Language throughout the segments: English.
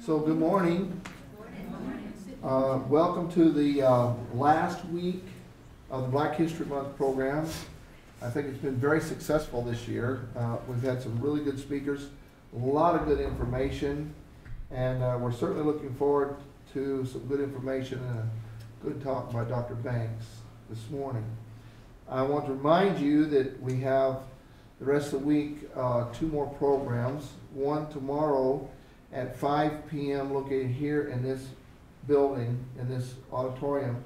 So good morning. Welcome to the last week of the Black History Month program. I think it's been very successful this year. We've had some really good speakers, a lot of good information, and we're certainly looking forward to some good information and a good talk by Dr. Banks this morning. I want to remind you that we have the rest of the week 2 more programs. One tomorrow at 5 p.m. located here in this building, in this auditorium.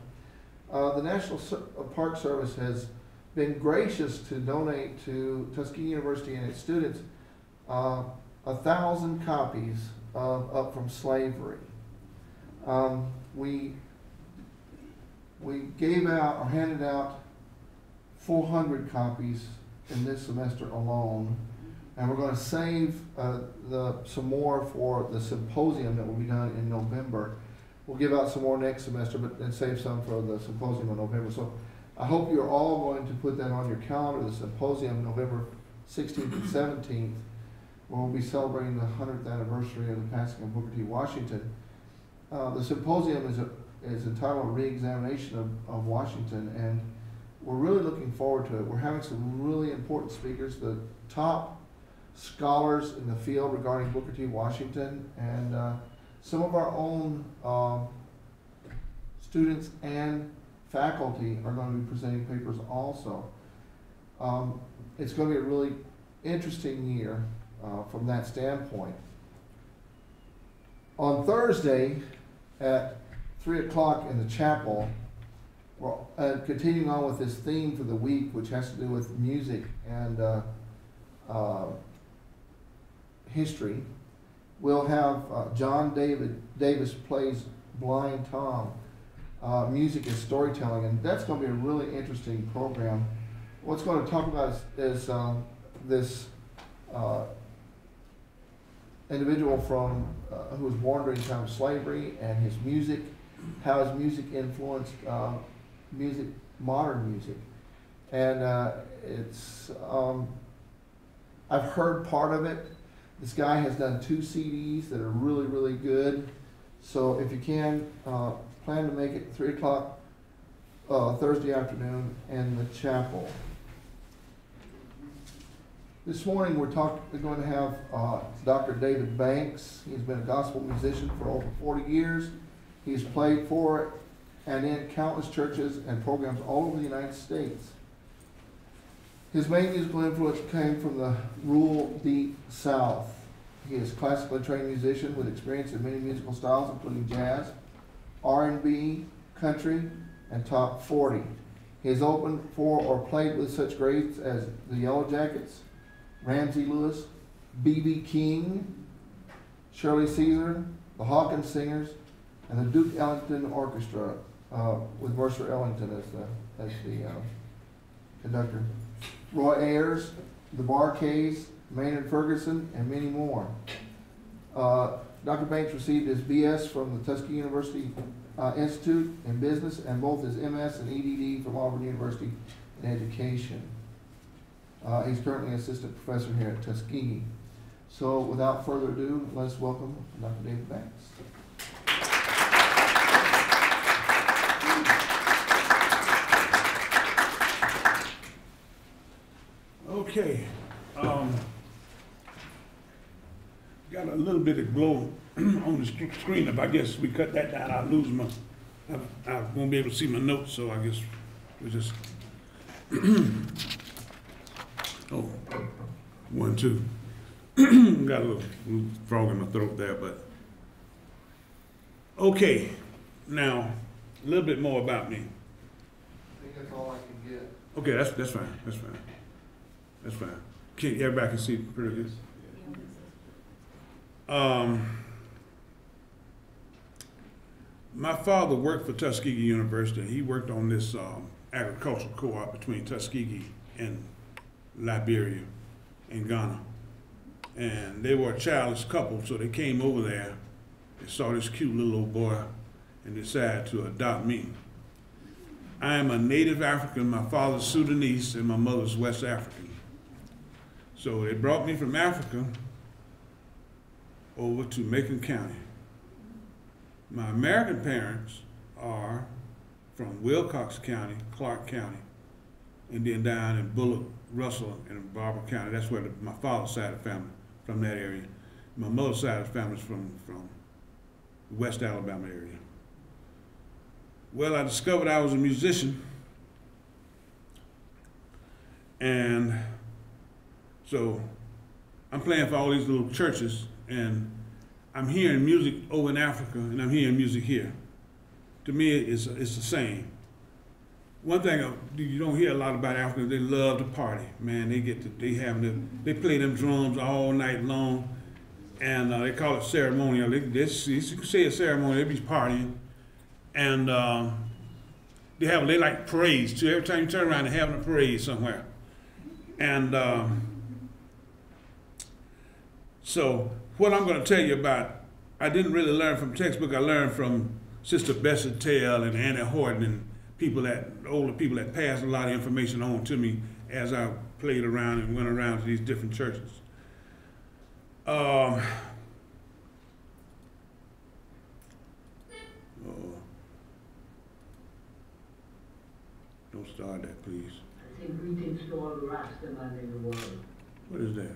The National Park Service has been gracious to donate to Tuskegee University and its students 1,000 copies of Up From Slavery. We gave out or handed out 400 copies in this semester alone, and we're going to save some more for the symposium that will be done in November. We'll give out some more next semester, but then save some for the symposium in November. So I hope you're all going to put that on your calendar, the symposium, November 16th and 17th, where we'll be celebrating the 100th anniversary of the passing of Booker T. Washington. The symposium is entitled Re-Examination of Washington, and we're really looking forward to it. We're having some really important speakers, the top scholars in the field regarding Booker T. Washington, and some of our own students and faculty are going to be presenting papers also. It's going to be a really interesting year from that standpoint. On Thursday at 3 o'clock in the chapel, we're continuing on with this theme for the week, which has to do with music and history. We'll have John Davis plays Blind Tom. Music is storytelling, and that's going to be a really interesting program. What's going to talk about is this individual from who was born during the time of slavery, and his music, how his music influenced modern music. And it's I've heard part of it. This guy has done 2 CDs that are really, really good. So if you can, plan to make it 3 o'clock Thursday afternoon in the chapel. This morning we're going to have Dr. David Banks. He's been a gospel musician for over 40 years. He's played for and in countless churches and programs all over the United States. His main musical influence came from the rural, deep South. He is a classically trained musician with experience in many musical styles, including jazz, R&B, country, and top 40. He has opened for or played with such greats as the Yellow Jackets, Ramsey Lewis, B.B. King, Shirley Caesar, the Hawkins Singers, and the Duke Ellington Orchestra, with Mercer Ellington as the conductor. Roy Ayers, the Barkays, Maynard Ferguson, and many more. Dr. Banks received his BS from the Tuskegee University Institute in Business and both his MS and EDD from Auburn University in Education. He's currently an assistant professor here at Tuskegee. So without further ado, let's welcome Dr. David Banks. Okay, got a little bit of glow on the screen. If I guess we cut that down, I'll lose my, I won't be able to see my notes, so I guess we'll just, oh, 1, 2. Got a little frog in my throat there, but, okay, now, a little bit more about me. I think that's all I can get. Okay, that's fine, that's fine. That's fine. Everybody can see pretty good. My father worked for Tuskegee University. He worked on this agricultural co-op between Tuskegee and Liberia and Ghana. And they were a childless couple, so they came over there and saw this cute little old boy and decided to adopt me. I am a native African. My father's Sudanese and my mother's West African. So they brought me from Africa over to Macon County My American parents are from Wilcox County, Clark County, and then down in Bullock, Russell, and Barber County. That's where my father's side of the family, from that area. My mother's side of the family is from West Alabama area. Well, I discovered I was a musician, and so I'm playing for all these little churches, and I'm hearing music over in Africa, and I'm hearing music here. To me, it's the same. One thing you don't hear a lot about Africans, they love to party, man. They play them drums all night long, and they call it ceremonial. You can say it's ceremonial. They be partying, and they like parades too. Every time you turn around, they're having a parade somewhere, and so what I'm going to tell you about, I didn't really learn from textbook. I learned from Sister Bessie Tell and Annie Horton and older people that passed a lot of information on to me as I played around and went around to these different churches. Don't start that, please. I say greetings to all the Rastaman in the world. What is that?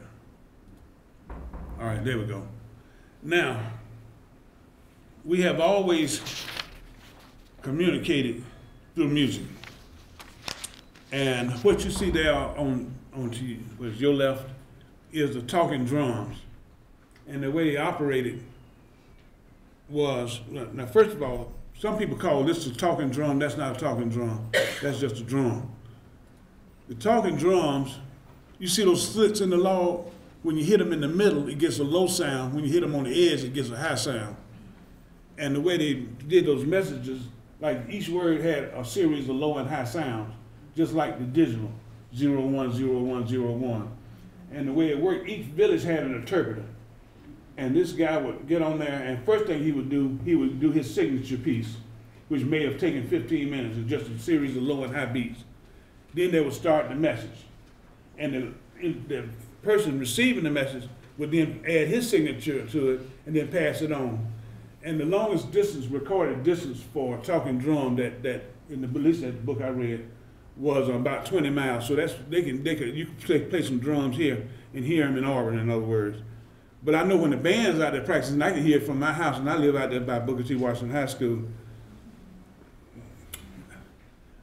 All right, there we go. Now, we have always communicated through music. And what you see there on your left is the talking drums. And the way they operated was, now first of all, some people call this a talking drum. That's not a talking drum. That's just a drum. The talking drums, you see those slits in the log? When you hit them in the middle, it gets a low sound. When you hit them on the edge, it gets a high sound. And the way they did those messages, like each word had a series of low and high sounds, just like the digital, 010101. And the way it worked, each village had an interpreter. And this guy would get on there, and first thing he would do his signature piece, which may have taken 15 minutes, of just a series of low and high beats. Then they would start the message. And the person receiving the message would then add his signature to it and then pass it on. And the longest distance, recorded distance for a talking drum that in the, at least that book I read, was about 20 miles. So you could play some drums here and hear them in orbit, in other words. But I know when the band's out there practicing, I can hear it from my house, and I live out there by Booker T. Washington High School.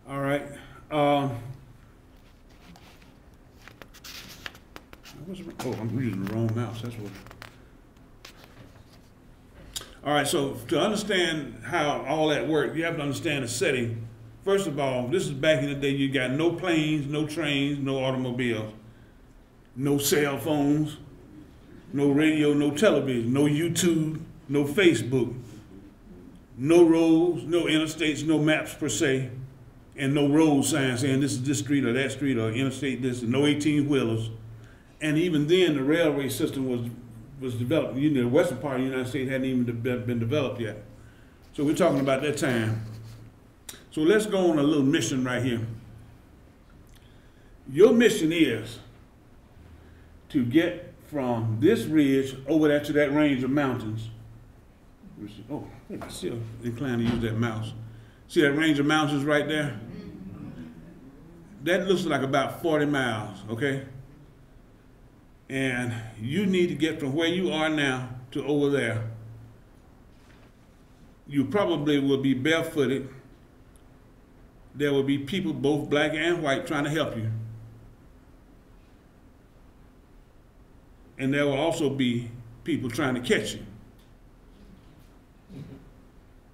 All right. I'm using the wrong mouse, that's what. All right, so to understand how all that worked, you have to understand the setting. First of all, this is back in the day, you got no planes, no trains, no automobiles, no cell phones, no radio, no television, no YouTube, no Facebook, no roads, no interstates, no maps per se, and no road signs saying this is this street or that street or interstate this, and no 18-wheelers. And even then, the railway system was developed. You know, the western part of the United States hadn't even been developed yet. So we're talking about that time. So let's go on a little mission right here. Your mission is to get from this ridge over there to that range of mountains. Oh, I'm still inclined to use that mouse. See that range of mountains right there? That looks like about 40 miles, okay? And you need to get from where you are now to over there. You probably will be barefooted. There will be people, both black and white, trying to help you. And there will also be people trying to catch you.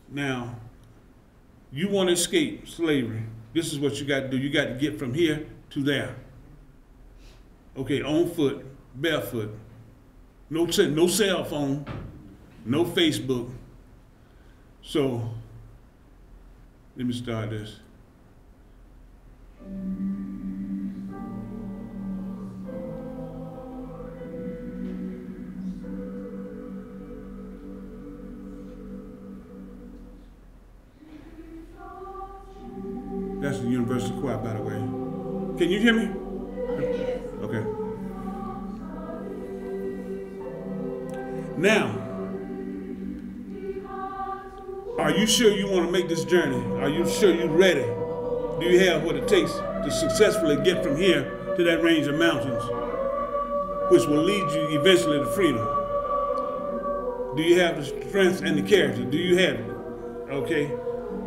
Now, you want to escape slavery. This is what you got to do. You got to get from here to there. Okay, on foot, barefoot. No cell phone, no Facebook. So, let me start this. That's the Universal Choir, by the way. Can you hear me? Yes. Okay. Now, Are you sure you want to make this journey? Are you sure you're ready? Do you have what it takes to successfully get from here to that range of mountains, which will lead you eventually to freedom? Do you have the strength and the character? Do you have it? Okay?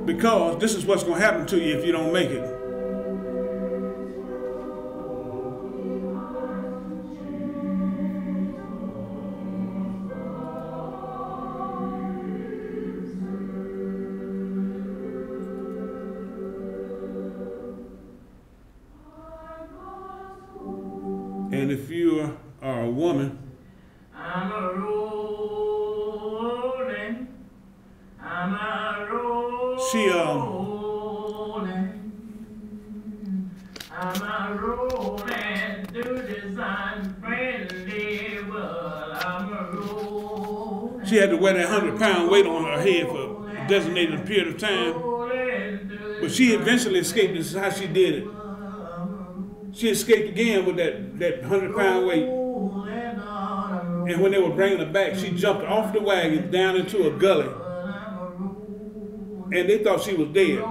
Because this is what's going to happen to you if you don't make it. And if you are a woman, I'm a rolling, I'm a rolling, I'm a rolling through this unfriendly world. I'm a rolling. she had to wear that 100-pound weight on her head for a designated period of time. But she eventually escaped. This is how she did it. She escaped again with that 100-pound weight. And when they were bringing her back, she jumped off the wagon down into a gully. And they thought she was dead.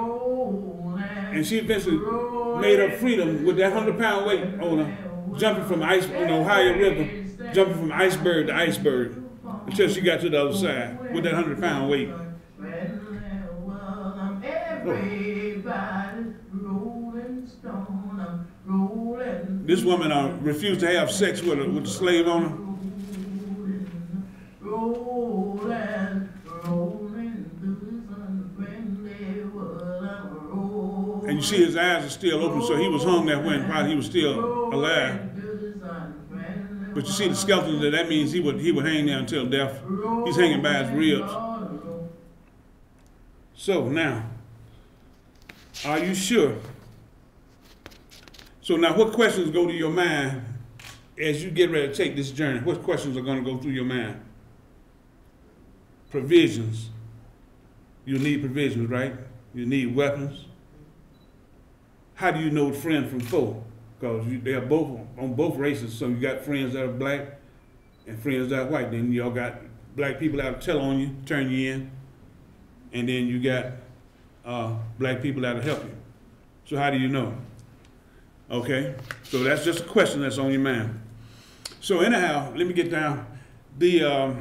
And she eventually made her freedom with that 100-pound weight on her, jumping from on the Ohio River, jumping from iceberg to iceberg until she got to the other side with that 100-pound weight. This woman refused to have sex with the slave owner. And you see his eyes are still open, so he was hung that way while he was still alive. But you see the skeleton, that means he would hang there until death. He's hanging by his ribs. So now, are you sure? So now what questions go to your mind as you get ready to take this journey? What questions are going to go through your mind? Provisions. You need provisions, right? You need weapons. How do you know friend from foe? Because they are both on both races. So you got friends that are black and friends that are white. Then y'all got black people that'll tell on you, turn you in. And then you got black people that'll help you. So how do you know? Okay, so that's just a question that's on your mind. So anyhow, let me get down. The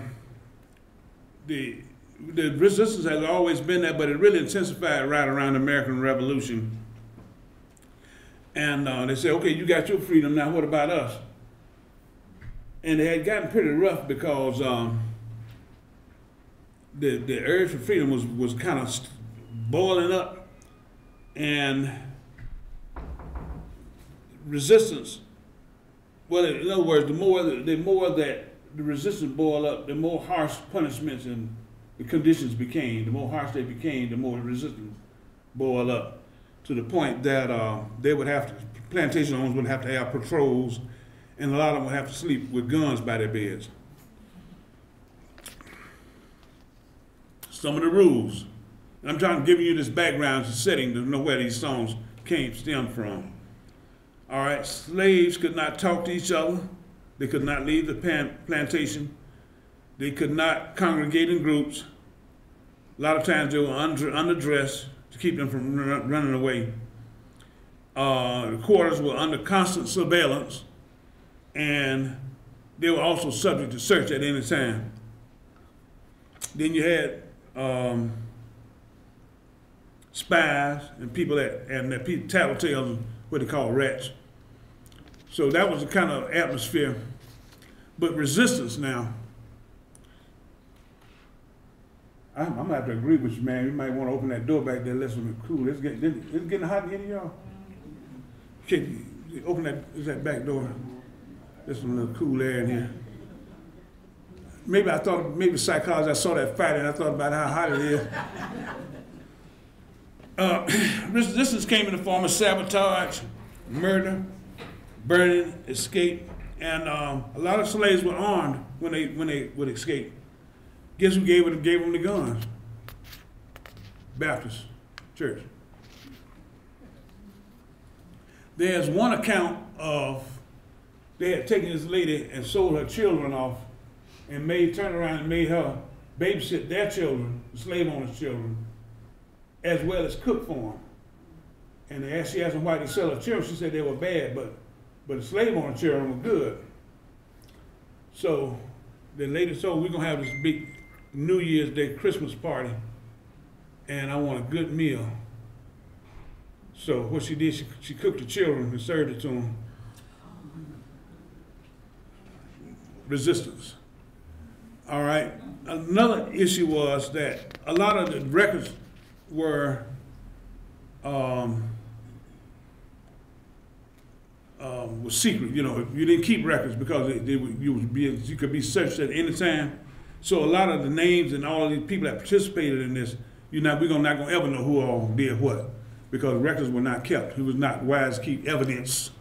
resistance has always been there, but it really intensified right around the American Revolution. And they said, okay, you got your freedom, now what about us? And it had gotten pretty rough because the urge for freedom was kind of boiling up, and resistance, well, in other words, the more that the resistance boiled up, the more harsh punishments and the conditions became. The more harsh they became, the more the resistance boiled up, to the point that plantation owners would have to have patrols, and a lot of them would have to sleep with guns by their beds. Some of the rules. I'm trying to give you this background, this setting to know where these songs stem from. All right, slaves could not talk to each other. They could not leave the plantation. They could not congregate in groups. A lot of times they were underdressed to keep them from running away. The quarters were under constant surveillance, and they were also subject to search at any time. Then you had spies and people tattletales, what they call rats. So that was the kind of atmosphere. But resistance now, I'm gonna have to agree with you, man. You might want to open that door back there, let some cool. It's getting hot in here, y'all. Okay, open that back door. There's some little cool air in here. Maybe psychology, I saw that fight and I thought about how hot it is. Resistance came in the form of sabotage, murder, burning, escape, and a lot of slaves were armed when they would escape. Guess who gave them the guns? Baptist church. There's one account of they had taken this lady and sold her children off, and turned around and made her babysit their children, the slave owners' children, as well as cook for them. And she asked them why they sell her children. She said they were bad, but the slave owner children were good. So the lady told we're gonna have this big New Year's Day Christmas party, and I want a good meal. So what she did, she cooked the children and served it to them. Resistance. All right. Another issue was that a lot of the records were was secret. You know, you didn't keep records because you could be searched at any time. So a lot of the names and all of these people that participated in this, we're not gonna ever know who all did what, because records were not kept. It was not wise to keep evidence,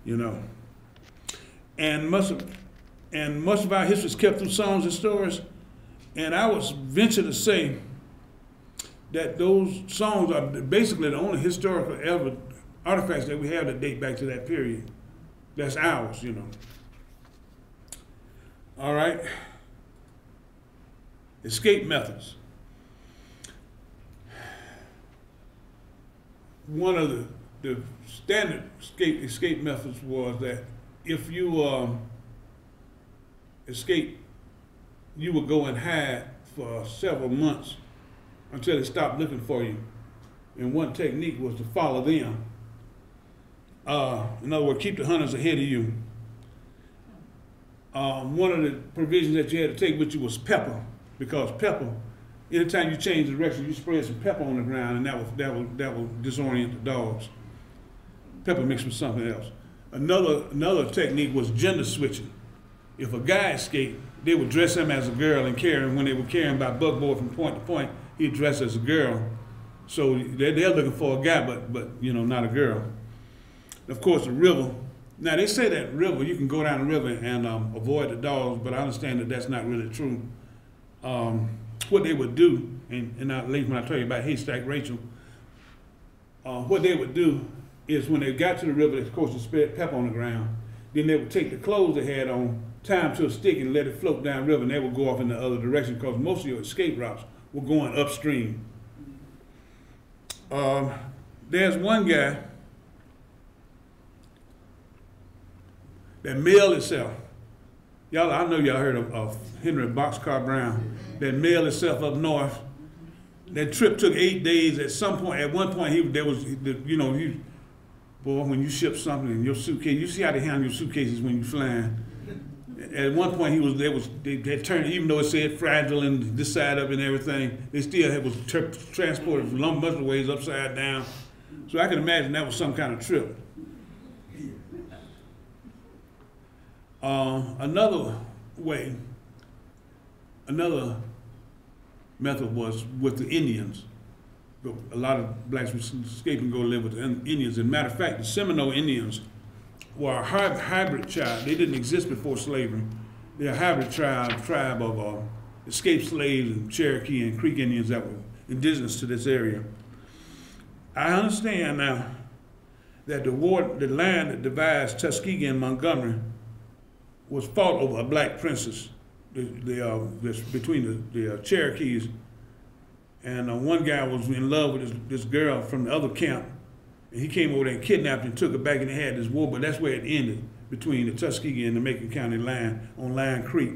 you know. And much of our history is kept through songs and stories. And I would venture to say that those songs are basically the only historical artifacts that we have that date back to that period. That's ours, you know. All right. Escape methods. One of the standard escape methods was that if you escape, you would go and hide for several months until they stopped looking for you. And one technique was to follow them. In other words, keep the hunters ahead of you. One of the provisions that you had to take with you was pepper, because pepper, anytime you change direction, you spread some pepper on the ground, and that will disorient the dogs. Pepper mixed with something else. Another technique was gender switching. If a guy escaped, they would dress him as a girl and carry him. When they were carrying by buckboard from point to point, he'd dress as a girl. So they're looking for a guy, but you know, not a girl. Of course, the river. Now they say that river, you can go down the river and avoid the dogs, but I understand that that's not really true. What they would do, and later when I tell you about Haystack Rachel, what they would do is when they got to the river, of course, they spread pepper on the ground. Then they would take the clothes they had on, tie them to a stick, and let it float down the river, and they would go off in the other direction because most of your escape routes were going upstream. There's one guy that mailed itself. Y'all, I know y'all heard of Henry Boxcar Brown. That mailed itself up north. That trip took 8 days. At one point, boy, when you ship something in your suitcase, you see how they handle your suitcases when you're flying. At one point, they turned, even though it said fragile and this side up and everything, they still was transported from much of the ways upside down. So I can imagine that was some kind of trip. Another method was with the Indians. A lot of blacks would escape and go live with the Indians. As a matter of fact, the Seminole Indians were a hybrid tribe. They didn't exist before slavery. They're a hybrid tribe of escaped slaves and Cherokee and Creek Indians that were indigenous to this area. I understand now that the line that divides Tuskegee and Montgomery was fought over a black princess between the Cherokees. And one guy was in love with this girl from the other camp, and he came over there and kidnapped her and took her back, and they had this war, but that's where it ended, between the Tuskegee and the Macon County line on Lion Creek.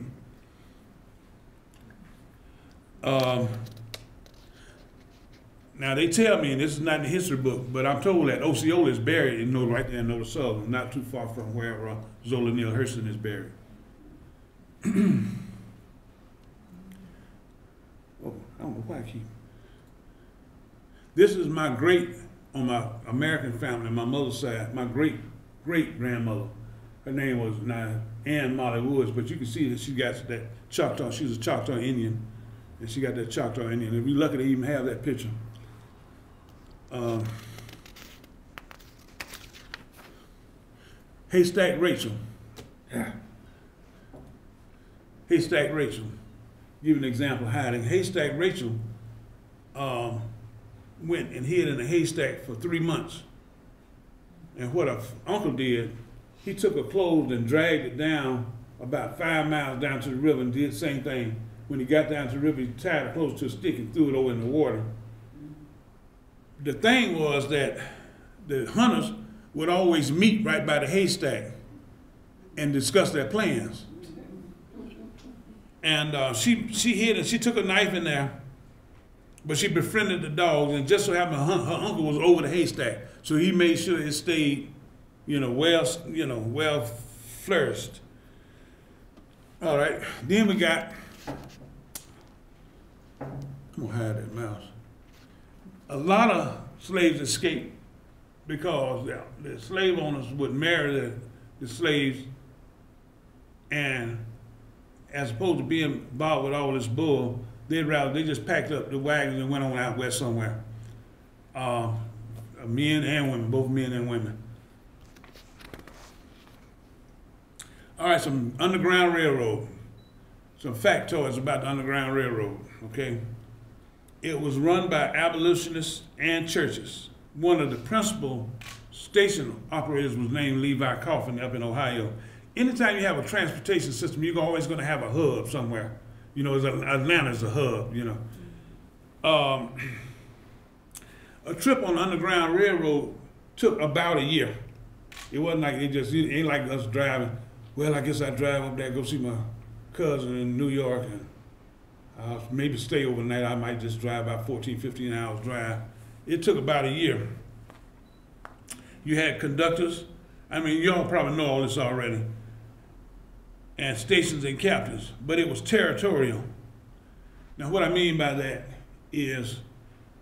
Now they tell me, and this is not in the history book, but I'm told that Osceola is buried right there in North Southern, not too far from where Zola Neale Hurston is buried. Oh, I don't know why I keep. This is on my American family, my mother's side, my great-great-grandmother. Her name was Ann Molly Woods, but you can see that she got that Choctaw, she was a Choctaw Indian, and she got that Choctaw Indian. And we're lucky to even have that picture. Haystack Rachel. Haystack Rachel. Give an example of hiding. Haystack Rachel went and hid in a haystack for 3 months. And what her uncle did, he took her clothes and dragged it down about 5 miles down to the river and did the same thing when he got down to the river, he tied it close to a stick and threw it over in the water. The thing was that the hunters would always meet right by the haystack and discuss their plans. And she hid and she took a knife in there, but she befriended the dogs, and just so happened her uncle was over the haystack, so he made sure it stayed, well flourished. All right, then we got, I'm gonna hide that mouse. A lot of slaves escaped because the slave owners would marry the slaves, and as opposed to being involved with all this bull, they just packed up the wagons and went on out west somewhere. Men and women, both men and women. All right, some Underground Railroad. Some factoids about the Underground Railroad, okay? It was run by abolitionists and churches. One of the principal station operators was named Levi Coffin up in Ohio. Anytime you have a transportation system, you're always going to have a hub somewhere. Atlanta's a hub, A trip on the Underground Railroad took about a year. It wasn't like it ain't like us driving. Well, I guess I drive up there, go see my cousin in New York, and maybe stay overnight. I might just drive about 14, 15 hours drive. It took about a year. You had conductors. I mean, y'all probably know all this already. And stations and captains, but it was territorial. Now, what I mean by that is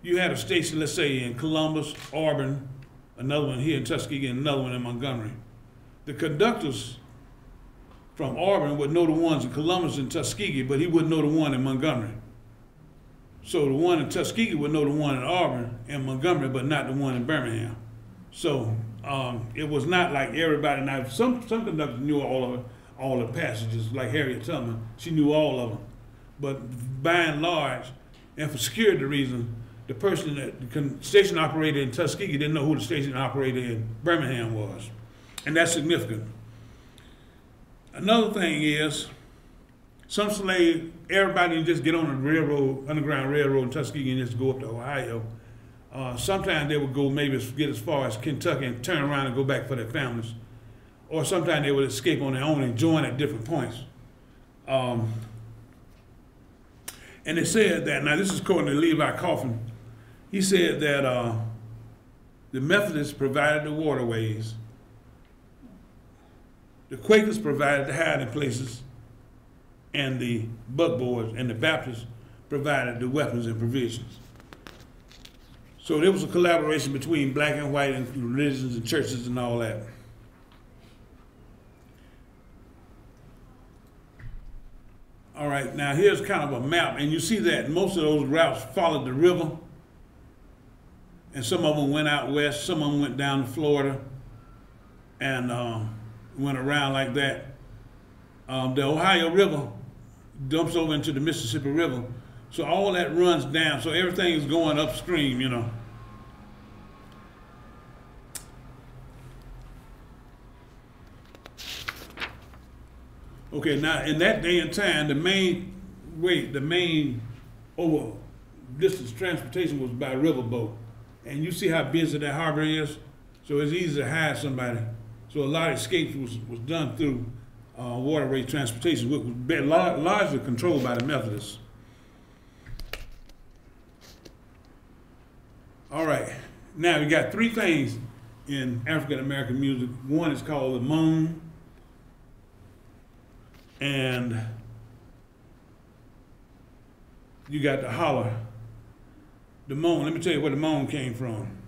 you had a station, let's say, in Columbus, Auburn, another one here in Tuskegee, and another one in Montgomery. The conductors from Auburn would know the ones in Columbus and Tuskegee, but he wouldn't know the one in Montgomery. So the one in Tuskegee would know the one in Auburn and Montgomery, but not the one in Birmingham. So it was not like everybody. Now, some conductors knew all the passages, like Harriet Tubman. She knew all of them. But by and large, and for security reasons, the person the station operator in Tuskegee didn't know who the station operator in Birmingham was. And that's significant. Another thing is, some slaves, everybody can just get on the railroad, Underground Railroad in Tuskegee and just go up to Ohio. Sometimes they would go maybe get as far as Kentucky and turn around and go back for their families. Or sometimes they would escape on their own and join at different points. And they said that, now this is according to Levi Coffin, he said that the Methodists provided the waterways, the Quakers provided the hiding places, and the buckboards, and the Baptists provided the weapons and provisions. So there was a collaboration between black and white and religions and churches and all that. All right, now here's kind of a map, and you see that most of those routes followed the river, and some of them went out west, some of them went down to Florida, and went around like that. The Ohio River dumps over into the Mississippi River, so all that runs down, so everything is going upstream, Okay, now in that day and time, the main over distance transportation was by riverboat. And you see how busy that harbor is? So it's easy to hide somebody. So a lot of escapes was done through waterway transportation, which was largely controlled by the Methodists. All right, now we got three things in African American music. One is called the moan, and you got the holler. The moan, let me tell you where the moan came from.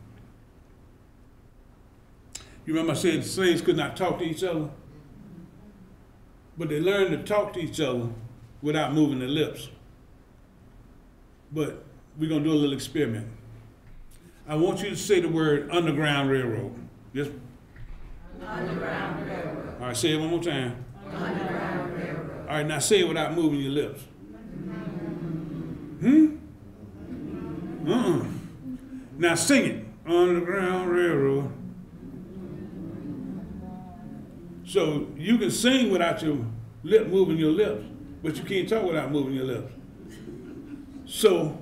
You remember I said the slaves could not talk to each other? But they learned to talk to each other without moving their lips. But we're gonna do a little experiment. I want you to say the word Underground Railroad. Yes? Underground Railroad. All right, say it one more time. Underground Railroad. All right, now say it without moving your lips. Now sing it. Underground Railroad. So you can sing without your moving your lips, but you can't talk without moving your lips. So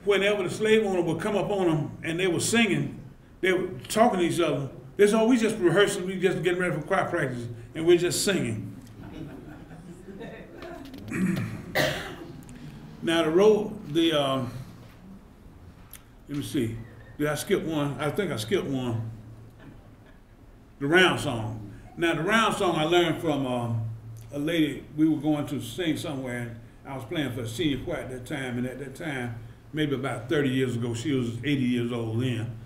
whenever the slave owner would come up on them and they were singing, they were talking to each other. They said, oh, we just rehearsing, we just getting ready for choir practice, and we're just singing. Now let me see, did I skip one? I think I skipped one. The round song. Now the round song I learned from a lady. We were going to sing somewhere, and I was playing for a senior choir at that time, and at that time, maybe about 30 years ago, she was 80 years old then.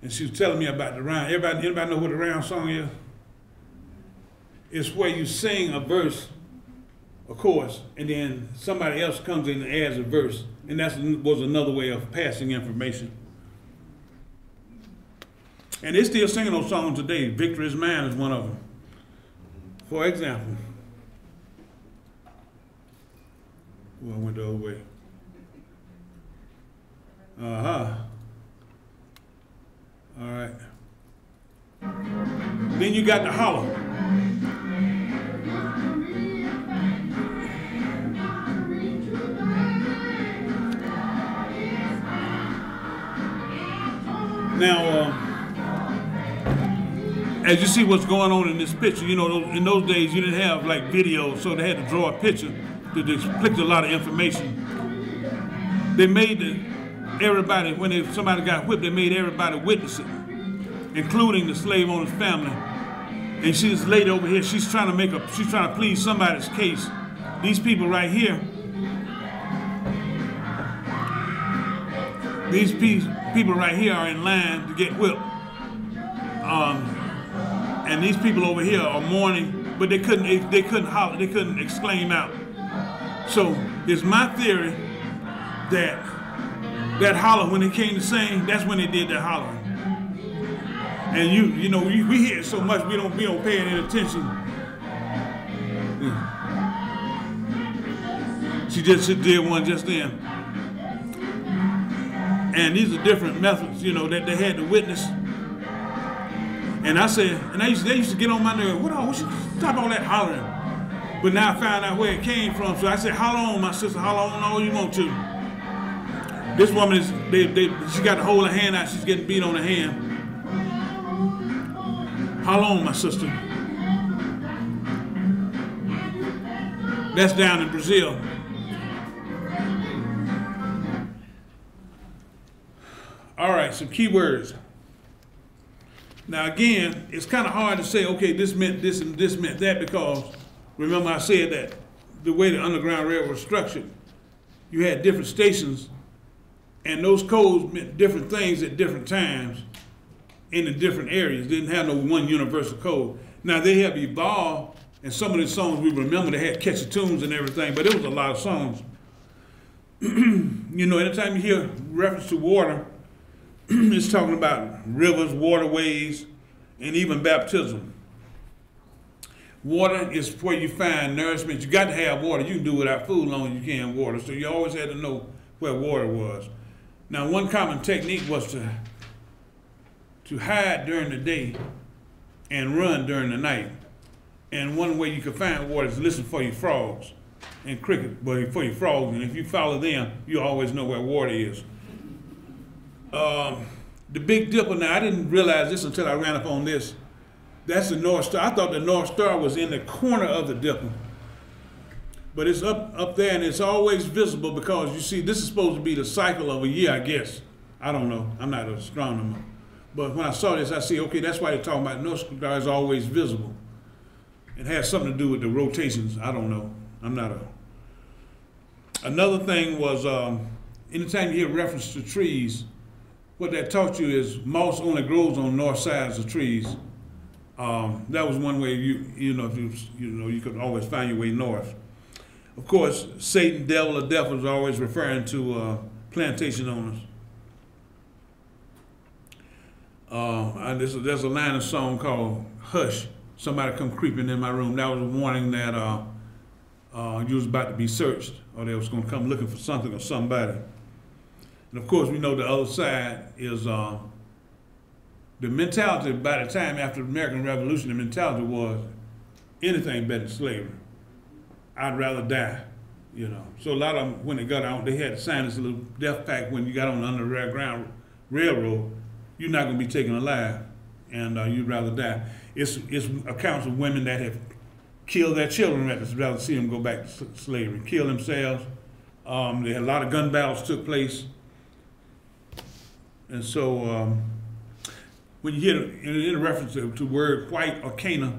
And she was telling me about the round. Anybody know what the round song is? It's where you sing a verse, a chorus, and then somebody else comes in and adds a verse. And that was another way of passing information. And they're still singing those songs today. Victory is Mine is one of them. For example. Well, I went the other way. All right. Then you got the holler. Now, as you see what's going on in this picture, you know, in those days you didn't have like video, so they had to draw a picture to depict a lot of information. They made everybody, when somebody got whipped, they made everybody witness it, including the slave owner's family. And she's lady over here, she's trying to plead somebody's case. These people right here, people right here are in line to get whipped. And these people over here are mourning, but they couldn't holler, they couldn't exclaim out. So it's my theory that that holler, when they came to sing, that's when they did that hollering. And you know, we hear it so much we don't pay any attention. She did one just then. And these are different methods, you know, that they had to witness. And I said, and they used to get on my nerves. What should stop all that hollering? But now I found out where it came from. So I said, holler on, my sister, holler on all you want to. This woman she got to hold her hand out. She's getting beat on the hand. Holler on, my sister. That's down in Brazil. All right, some key words. Now again, it's kind of hard to say, okay, this meant this and this meant that, because remember I said that the way the Underground Railroad was structured, you had different stations, and those codes meant different things at different times in the different areas. Didn't have no one universal code. Now they have evolved, and some of the songs we remember, they had catchy tunes and everything, but it was a lot of songs. You know, anytime you hear reference to water, it's talking about rivers, waterways, and even baptism. Water is where you find nourishment. You got to have water. You can do without food as long as you can water. So you always had to know where water was. Now, one common technique was to hide during the day and run during the night. And one way you could find water is to listen for your frogs and crickets, but for your frogs. And if you follow them, you always know where water is. The Big Dipper, now I didn't realize this until I ran up on this. That's the North Star. I thought the North Star was in the corner of the Dipper. But it's up there, and it's always visible, because you see, this is supposed to be the cycle of a year, I guess. I don't know. I'm not an astronomer. But when I saw this, I see, okay, that's why they're talking about North Star is always visible. It has something to do with the rotations. I don't know. I'm not a... Another thing was, anytime you hear reference to trees, what that taught you is moss only grows on north sides of trees. That was one way you could always find your way north. Of course, Satan, devil, or death was always referring to plantation owners. There's a line of song called "Hush." Somebody come creeping in my room. That was a warning that you was about to be searched, or they was going to come looking for something or somebody. And of course, we know the other side is the mentality. By the time after the American Revolution, the mentality was anything better than slavery. I'd rather die, you know. So a lot of them, when they got out, they had to sign this little death pact when you got on the Underground Railroad, you're not going to be taken alive, and you'd rather die. It's accounts of women that have killed their children rather see them go back to slavery, kill themselves. There had a lot of gun battles took place. And so when you hear in reference to the word white or Cana,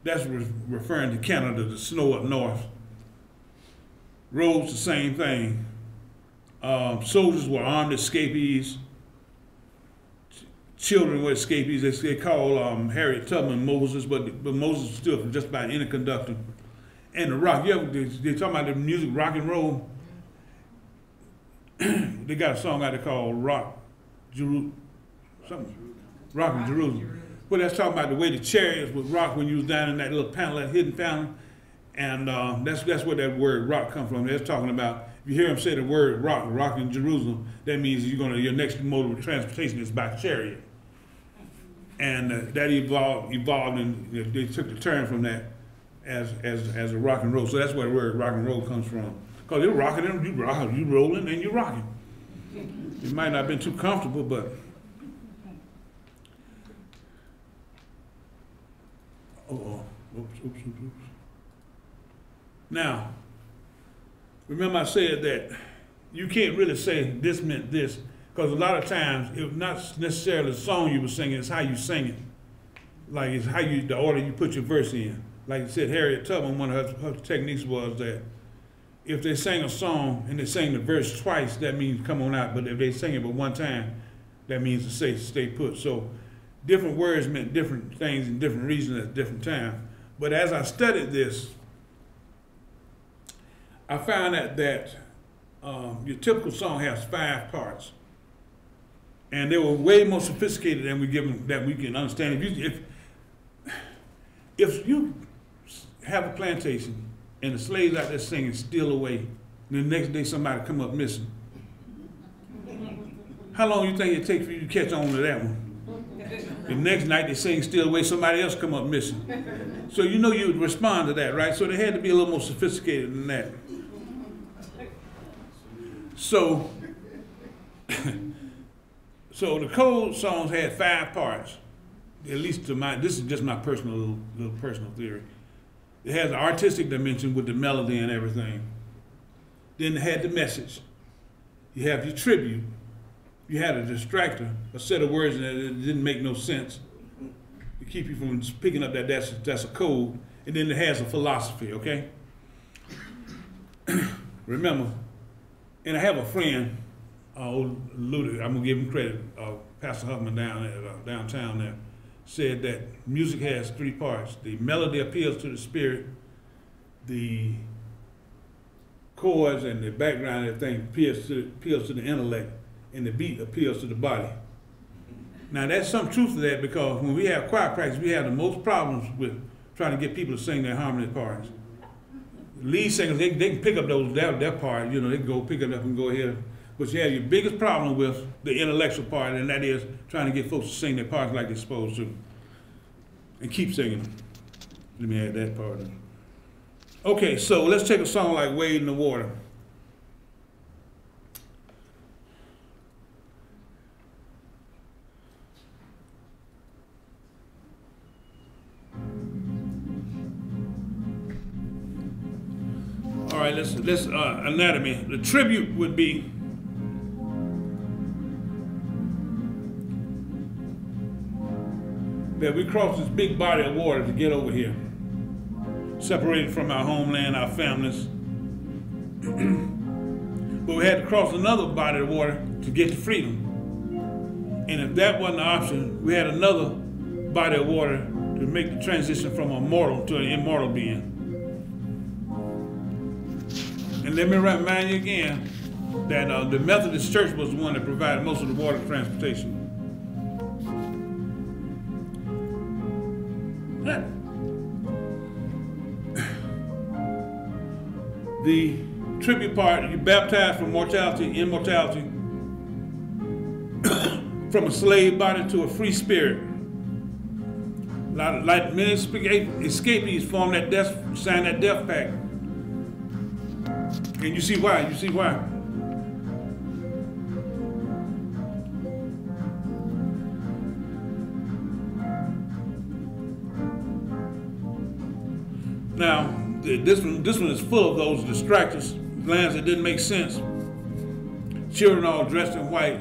that's referring to Canada, the snow up north. Roads, the same thing. Soldiers were armed escapees. Children were escapees. They call Harriet Tubman Moses, but Moses was still just by any conductor. And the rock, they talking about the music rock and roll. They got a song out there called Rock in Jerusalem. But that's talking about the way the chariots would rock when you was down in that little panel, that hidden panel. And that's where that word rock comes from. They're talking about, if you hear them say the word rock in Jerusalem, that means your next mode of transportation is by chariot. And that evolved, and they took the term from that as a rock and roll. So that's where the word rock and roll comes from. Because you're rocking, you rolling, and you're rocking. It might not have been too comfortable, but oops. Now, remember I said that you can't really say this meant this, because a lot of times it's not necessarily the song you were singing, it's how you sing it. Like it's how the order you put your verse in. Like you said, Harriet Tubman, one of her techniques was that if they sang a song and they sang the verse twice, that means come on out. But if they sing it but one time, that means to say stay put. So different words meant different things in different regions at different times. But as I studied this, I found out that your typical song has 5 parts. And they were way more sophisticated than we give them, that we can understand. If you have a plantation and the slaves out there singing "Steal Away," and the next day somebody come up missing, how long you think it takes for you to catch on to that one? The next night they sing "Steal Away," somebody else come up missing. So you know you would respond to that, right? So they had to be a little more sophisticated than that. So, so the cold songs had 5 parts, at least to this is just my personal little personal theory. It has an artistic dimension with the melody and everything. Then it had the message. You have your tribute. You had a distractor, a set of words that didn't make no sense to keep you from picking up that that's a code. And then it has a philosophy, okay? Remember, and I have a friend, Luda, I'm gonna give him credit, Pastor Huffman downtown there, said that music has 3 parts. The melody appeals to the spirit, the chords and the background and everything appeals to the intellect, and the beat appeals to the body. Now there's some truth to that, because when we have choir practice, we have the most problems with trying to get people to sing their harmony parts. Lead singers, they can pick up that part, you know, they can go pick it up and go ahead. But you have your biggest problem with the intellectual part, and that is trying to get folks to sing their parts like they're supposed to. And keep singing them. Let me add that part in. Okay, so let's take a song like "Wade in the Water." All right, let's anatomy. The tribute would be that we crossed this big body of water to get over here, separated from our homeland, our families. But we had to cross another body of water to get to freedom. And if that wasn't an option, we had another body of water to make the transition from a mortal to an immortal being. And let me remind you again that the Methodist Church was the one that provided most of the water transportation. The tribute part, you baptized from mortality, immortality, from a slave body to a free spirit. Like many escapees formed that sign that death pact And you see why? You see why? Now, this one is full of those distractors, lands that didn't make sense. Children all dressed in white,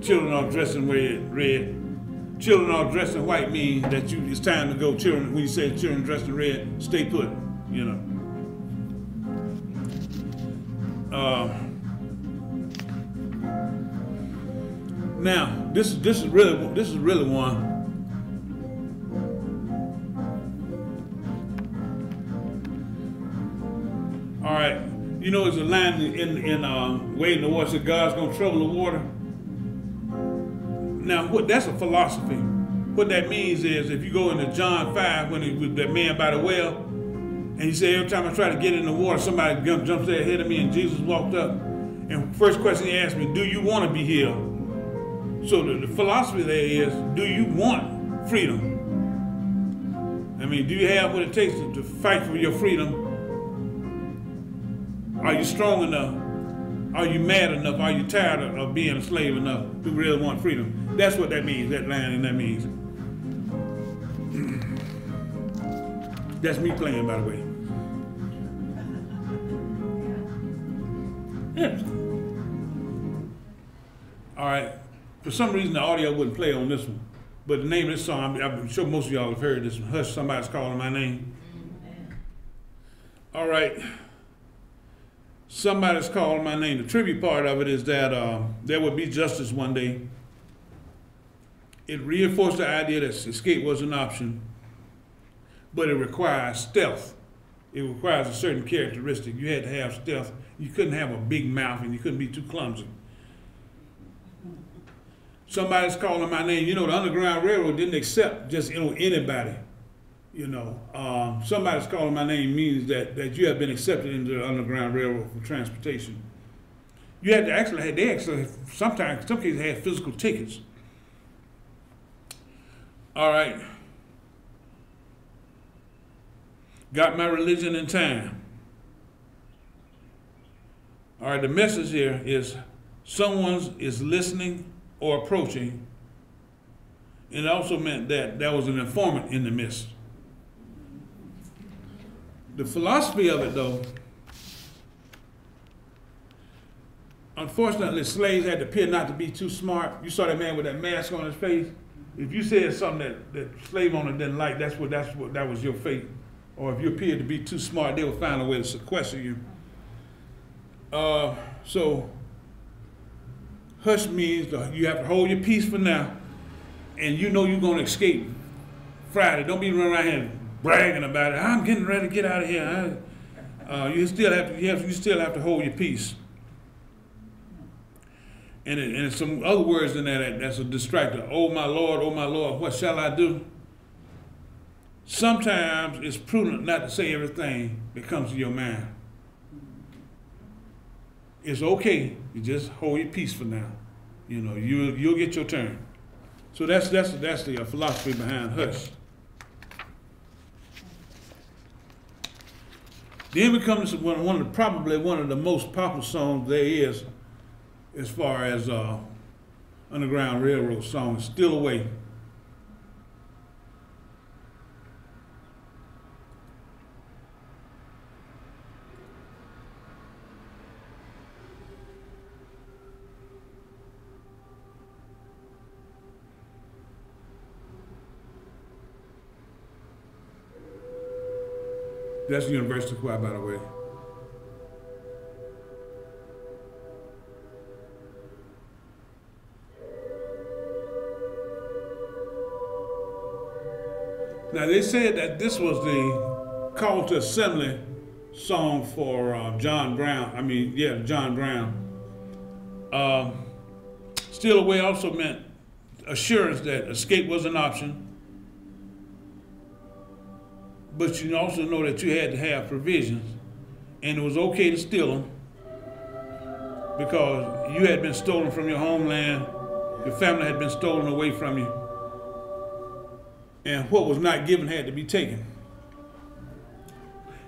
children all dressed in red. Children all dressed in white means that it's time to go. Children, when you say children dressed in red, stay put, you know. Now, this is really one. All right, you know, there's a line in Wade in the Water that God's gonna trouble the water. Now, that's a philosophy. What that means is, if you go into John 5, when he was that man by the well, and he said, every time I try to get in the water, somebody jumps there ahead of me, and Jesus walked up. And first question he asked me, do you want to be healed? So the philosophy there is, do you want freedom? I mean, do you have what it takes to fight for your freedom? Are you strong enough? Are you mad enough? Are you tired of being a slave enough to really want freedom? That's what that means, that line, and that means. That's me playing, by the way. Yeah. All right. For some reason, the audio wouldn't play on this one. But the name of this song, I'm sure most of y'all have heard this one. Hush, Somebody's Calling My Name. All right. Somebody's Calling My Name. The tribute part of it is that there would be justice one day. It reinforced the idea that escape was an option, but it requires stealth. It requires a certain characteristic. You had to have stealth. You couldn't have a big mouth, and you couldn't be too clumsy. Somebody's calling my name. You know, the Underground Railroad didn't accept just anybody. You know, somebody's calling my name means that you have been accepted into the Underground Railroad for transportation. You had to sometimes, in some cases, had physical tickets. All right. Got my religion in time. All right, the message here is someone is listening or approaching. And it also meant that there was an informant in the midst. The philosophy of it, though, unfortunately, slaves had to appear not to be too smart. You saw that man with that mask on his face. If you said something that slave owner didn't like, that was your fate. Or if you appeared to be too smart, they would find a way to sequester you. So, hush means you have to hold your peace for now, and you know you're going to escape Friday. Don't be running around here bragging about it. I'm getting ready to get out of here. You still have to hold your peace. And some other words in there that's a distractor. Oh my Lord, what shall I do? Sometimes it's prudent not to say everything that comes to your mind. It's okay. You just hold your peace for now. You know, you'll get your turn. So that's the philosophy behind hush. Then we come to probably one of the most popular songs there is, as far as Underground Railroad songs, Still Away. That's the University Choir, by the way. Now, they said that this was the call to assembly song for John Brown. John Brown. Still Away also meant assurance that escape was an option. But you also know that you had to have provisions, and it was okay to steal them because you had been stolen from your homeland, your family had been stolen away from you, and what was not given had to be taken.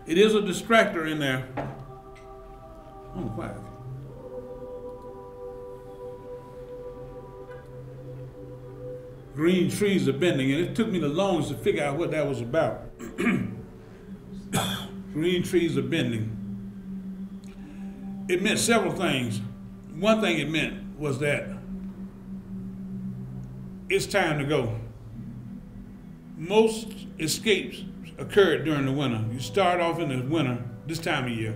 It is a distractor in there, on, quiet. Green trees are bending, and it took me the longest to figure out what that was about. Green trees are bending. It meant several things. One thing it meant was that it's time to go. Most escapes occurred during the winter. You start off in the winter this time of year,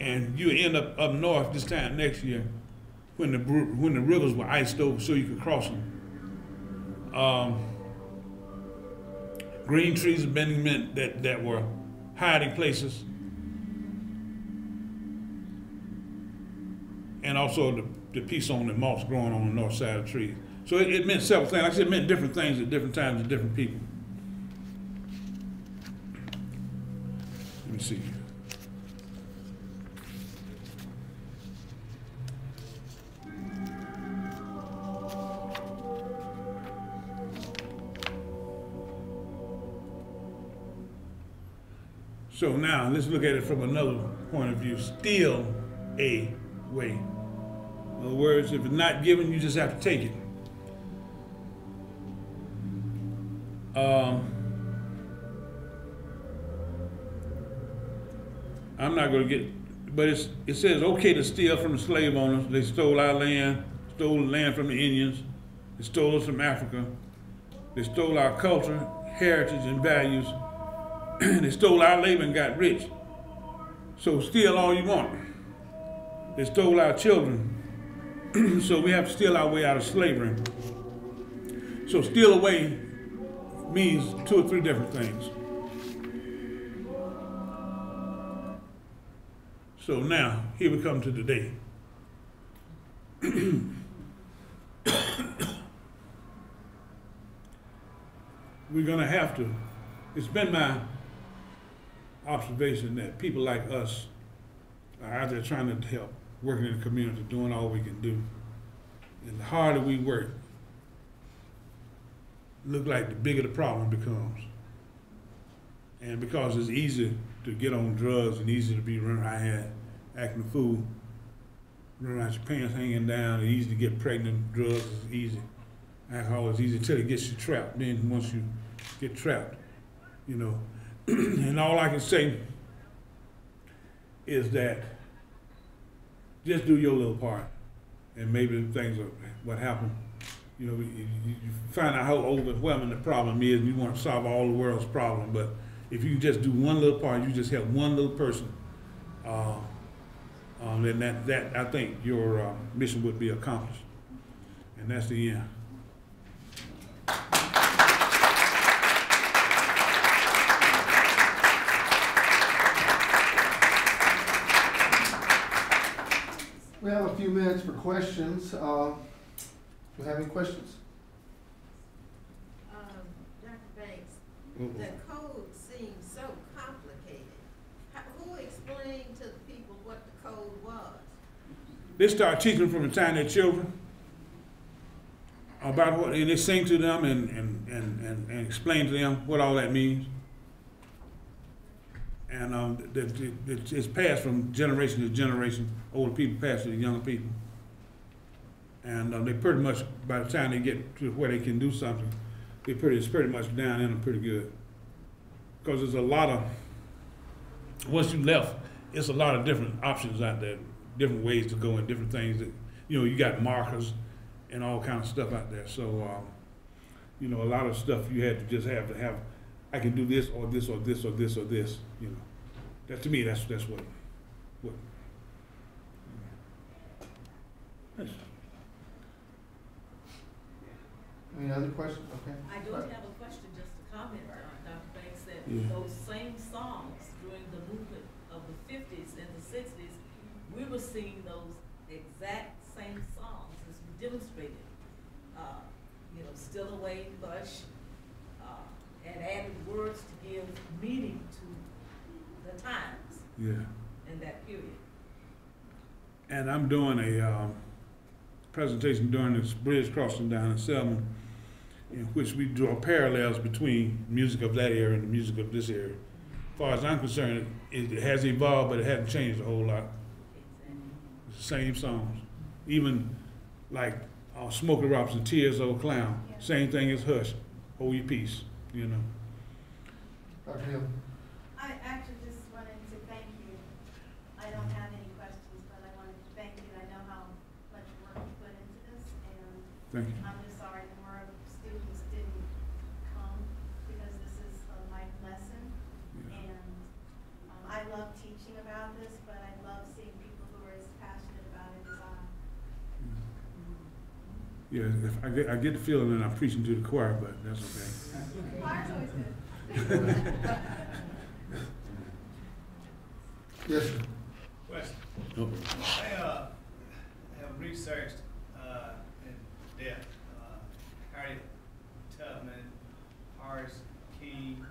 and you end up north this time next year when the rivers were iced over so you could cross them. Green trees of bending meant that were hiding places, and also the piece on the moss growing on the north side of the trees. So it meant several things. Like I said, it meant different things at different times to different people. Let me see. So now let's look at it from another point of view. Steal away. In other words, if it's not given, you just have to take it. I'm not going to get, but it says okay to steal from the slave owners. They stole our land, stole the land from the Indians, they stole us from Africa, they stole our culture, heritage, and values. They stole our labor and got rich. So steal all you want. They stole our children. So we have to steal our way out of slavery. So steal away means 2 or 3 different things. So now, here we come to today. We're gonna have to, it's been my observation that people like us are out there trying to help, working in the community, doing all we can do. And the harder we work, look like the bigger the problem becomes. And because it's easy to get on drugs and easy to be running around here acting a fool, running around your pants hanging down, it's easy to get pregnant, drugs is easy. Alcohol is easy till it gets you trapped. Then once you get trapped, you know. And all I can say is that just do your little part, and maybe things are what happened. You know, you find out how overwhelming the problem is, and you want to solve all the world's problem. But if you just do one little part, you just help one little person, then that I think your mission would be accomplished, and that's the end. We have a few minutes for questions. Do you have any questions? Dr. Banks, the code seems so complicated. Who explained to the people what the code was? They start teaching from the time they're children about what, and they sing to them and explain to them what all that means. And it's passed from generation to generation. Older people pass to the younger people. And they pretty much, by the time they get to where they can do something, it's pretty much down in them pretty good. Because there's a lot of, once you left, it's a lot of different options out there, different ways to go and different things that, you know, you got markers and all kinds of stuff out there. So, you know, a lot of stuff you had to just have, I can do this or this or this or this or this, you know. That, to me, that's what. Yes. Any other questions? Okay. I do have a question, just to comment, Dr. Banks, that Yeah. those same songs during the movement of the 50s and the 60s, we were singing those exact same songs as we demonstrated. You know, Still Away, Hush, and added words to give meaning to the times in that period. And I'm doing a presentation during this bridge crossing down in Selma, in which we draw parallels between music of that era and the music of this era. As far as I'm concerned, it has evolved, but it hasn't changed a whole lot. same songs. Even like Smokey Robinson, Tears of a Clown, same thing as Hush, Hold Your Peace, you know. Dr. Hill? I actually just wanted to thank you. I don't have any questions, but I wanted to thank you. I know how much work you put into this, and Thank you. I'm just sorry more students didn't come because this is a life lesson. Yeah. And I love teaching about this, but I love seeing people who are as passionate about it as I. Yeah, if I get the feeling that I'm preaching to the choir, but that's okay. Choir's always good. Yes, sir. Question. Oh. I have researched in depth Harriet Tubman, Horace King,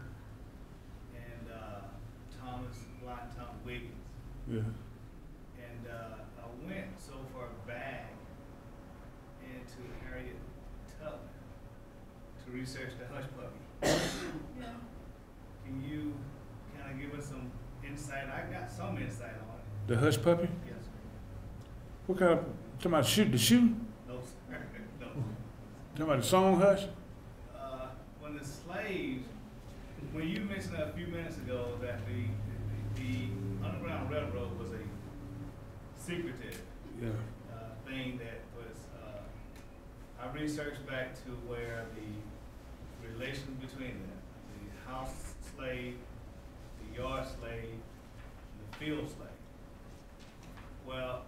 and Thomas Wiggins. Yeah. And I went so far back into Harriet Tubman to research the Hush Puppy. Yeah. Can you kind of give us some insight? I got some insight on it. The Hush Puppy? Yes, sir. What kind of, talking about shoot the shoe? No, sir. No. Talking about the song Hush? When the slaves, when you mentioned a few minutes ago that the Underground Railroad was a secretive Yeah. thing that was, I researched back to where the relations between them, the house slave, the yard slave, and the field slave. Well,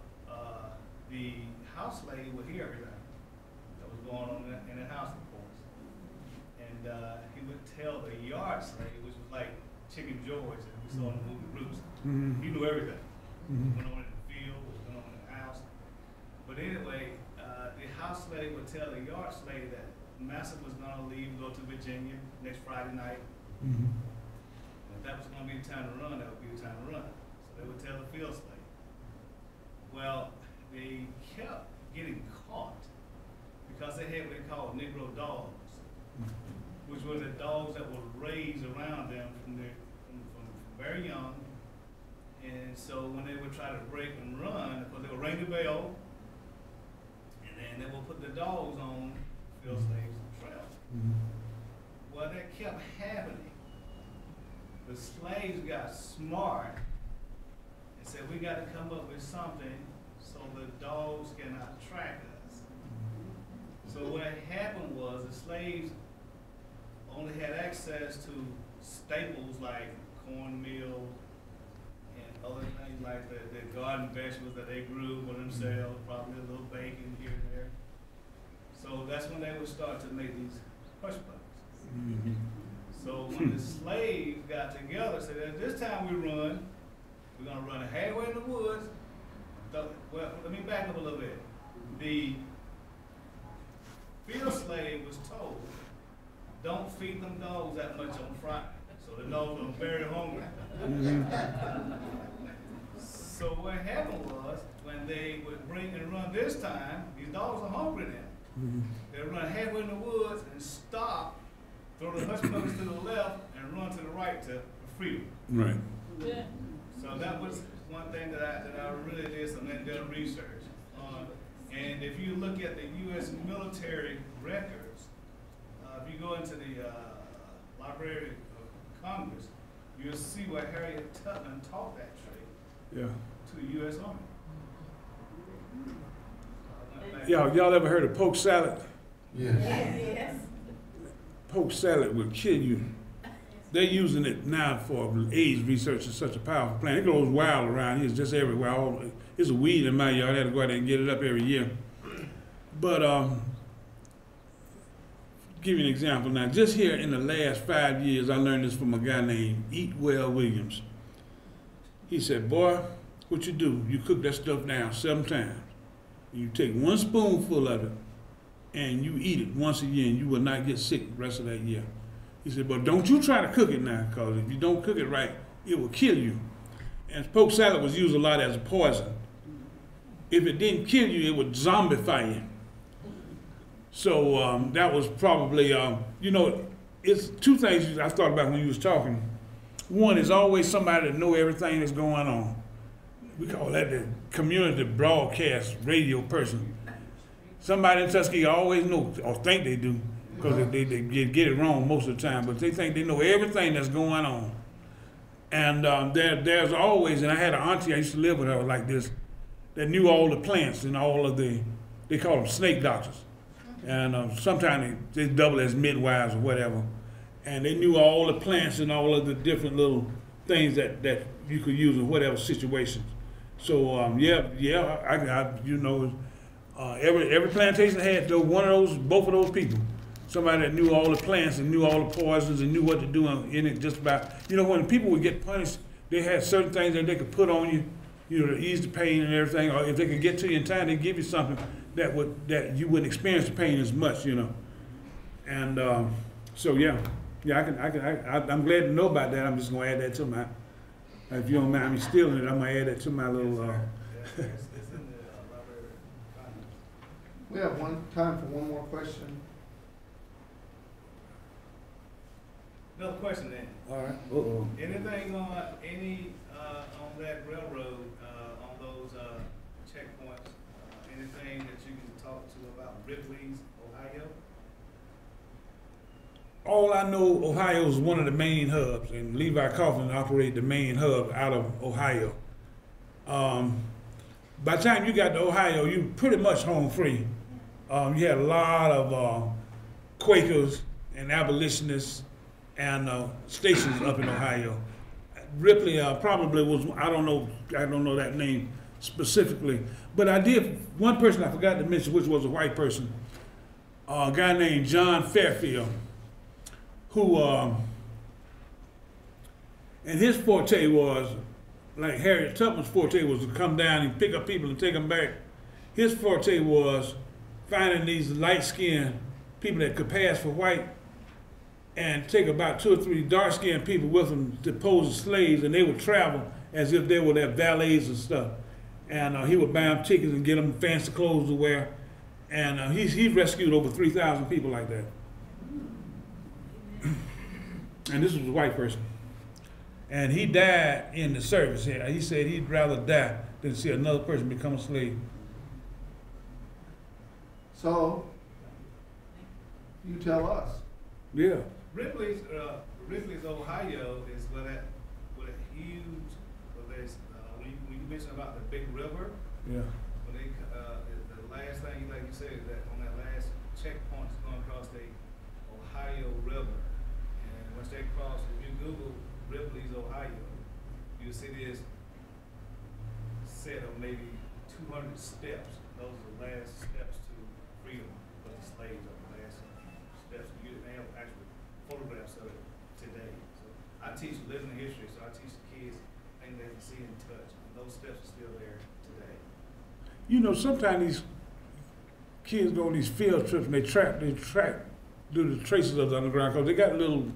the house slave would hear everything that was going on in the house, of course. And he would tell the yard slave, which was like Chicken George that we saw in the movie Roots. Mm-hmm. He knew everything. Mm-hmm. What went on in the field, what was going on in the house. But anyway, the house slave would tell the yard slave that master was going to leave, go to Virginia next Friday night. Mm-hmm. If that was going to be the time to run, that would be the time to run. So they would tell the field slave. Well, they kept getting caught because they had what they called Negro dogs, which were the dogs that were raised around them from very young. And so when they would try to break and run, because they would ring the bell, and then they would put the dogs on field slaves' trail. Mm-hmm. Well, that kept happening. The slaves got smart and said, we got to come up with something so the dogs cannot track us. So what happened was the slaves only had access to staples like cornmeal and other things like the garden vegetables that they grew for themselves, probably a little bacon here and there. So that's when they would start to make these hush puppies. Mm-hmm. So when the slaves got together, said, this time we run, we're gonna run halfway in the woods. Well, let me back up a little bit. The field slave was told, don't feed them dogs that much on Friday. So the dogs are very hungry. So what happened was, when they would bring and run this time, these dogs are hungry now. Mm-hmm. They run halfway in the woods and stop, throw the hush puppies to the left, and run to the right to freedom. Right. Yeah. So that was one thing that I really did some in-depth research on. And if you look at the U.S. military records, if you go into the Library of Congress, you'll see where Harriet Tubman taught that trade Yeah. to the U.S. Army. Y'all ever heard of poke salad? Yes. Yes. Poke salad will kill you. They're using it now for AIDS research. It's such a powerful plant. It grows wild around here. It's just everywhere. It's a weed in my yard. I had to go out there and get it up every year. But give you an example now. Just here in the last 5 years, I learned this from a guy named Eatwell Williams. He said, boy, what you do, you cook that stuff down 7 times. You take 1 spoonful of it and you eat it once a year and you will not get sick the rest of that year. He said, but don't you try to cook it now, because if you don't cook it right, it will kill you. And poke salad was used a lot as a poison. If it didn't kill you, it would zombify you. So that was probably, you know, it's 2 things I thought about when you was talking. One is always somebody that know everything that's going on. we call that the community broadcast radio person. Somebody in Tuskegee always know, or think they do, because they get it wrong most of the time, but they think they know everything that's going on. And there's always, and I had an auntie, I used to live with her like this, that knew all the plants and all of they call them snake doctors. And sometimes they double as midwives or whatever. And they knew all the plants and all of the different little things that you could use in whatever situations. So every plantation had both of those people. Somebody that knew all the plants and knew all the poisons and knew what to do in it. Just about, when people would get punished, they had certain things that they could put on you, to ease the pain and everything. Or if they could get to you in time, they'd give you something that you wouldn't experience the pain as much, And I'm glad to know about that. I'm just gonna add that to my. If you don't mind me stealing it, I'm gonna add that to my little. It's in the library. We have time for one more question. Another question then. All right. Anything on on that railroad, on those checkpoints, anything that you can talk to about Ripley's, Ohio? All I know, Ohio is one of the main hubs, and Levi Coughlin operated the main hub out of Ohio. By the time you got to Ohio, you pretty much home free. You had a lot of Quakers and abolitionists and stations up in Ohio. Ripley probably was, I don't know that name specifically, but one person I forgot to mention, which was a white person, a guy named John Fairfield, who, and his forte was, like Harriet Tubman's forte was to come down and pick up people and take them back. His forte was finding these light-skinned people that could pass for white and take about 2 or 3 dark-skinned people with them to pose as slaves, and they would travel as if they were their valets and stuff. And he would buy them tickets and get them fancy clothes to wear. And he rescued over 3,000 people like that. And this was a white person. And he died in the service here. He said he'd rather die than see another person become a slave. So, you tell us. Yeah. Ripley's, Ohio is where that huge, when you mentioned about the big river. Yeah. When they, the last thing, like you said, is that on that last checkpoint is going across the Ohio River. And once they cross, if you Google Ripley's, Ohio, you'll see this set of maybe 200 steps. Those are the last steps to freedom for the slaves are the last steps. They have actual photographs of it today. So I teach living history, so I teach the kids things they can see and touch. And those steps are still there today. Sometimes these kids go on these field trips and they track do the traces of the underground, because they got little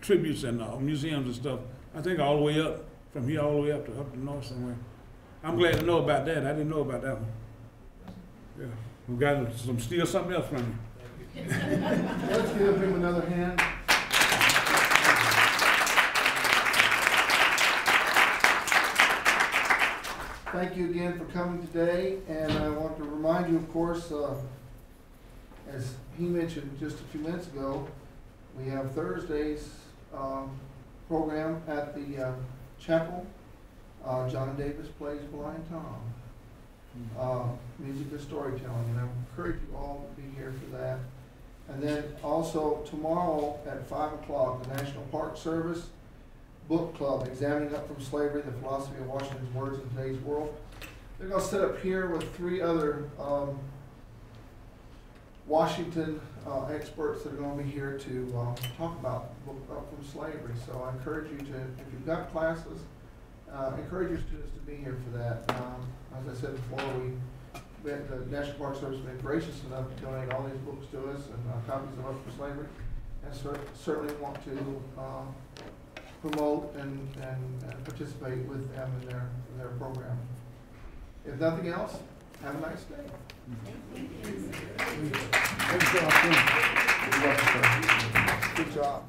tributes and museums and stuff. I think all the way up, from here all the way up to north somewhere. I'm glad to know about that. I didn't know about that one. Yeah, we got steal something else from you. Let's give him another hand. Thank you again for coming today, and I want to remind you, of course, as he mentioned just a few minutes ago, we have Thursday's program at the chapel. John Davis plays Blind Tom. Music and storytelling, and I encourage you all to be here for that. And then also tomorrow at 5 o'clock, the National Park Service Book Club, Examining Up from Slavery, the Philosophy of Washington's Words in Today's World. They're going to sit up here with 3 other Washington experts that are going to be here to talk about Book Up from Slavery. So I encourage you to, if you've got classes, encourage your students to be here for that. As I said before, the National Park Service has been gracious enough to donate all these books to us and copies of Up from Slavery, and certainly want to promote and participate with them in their program. If nothing else, have a nice day. Good job.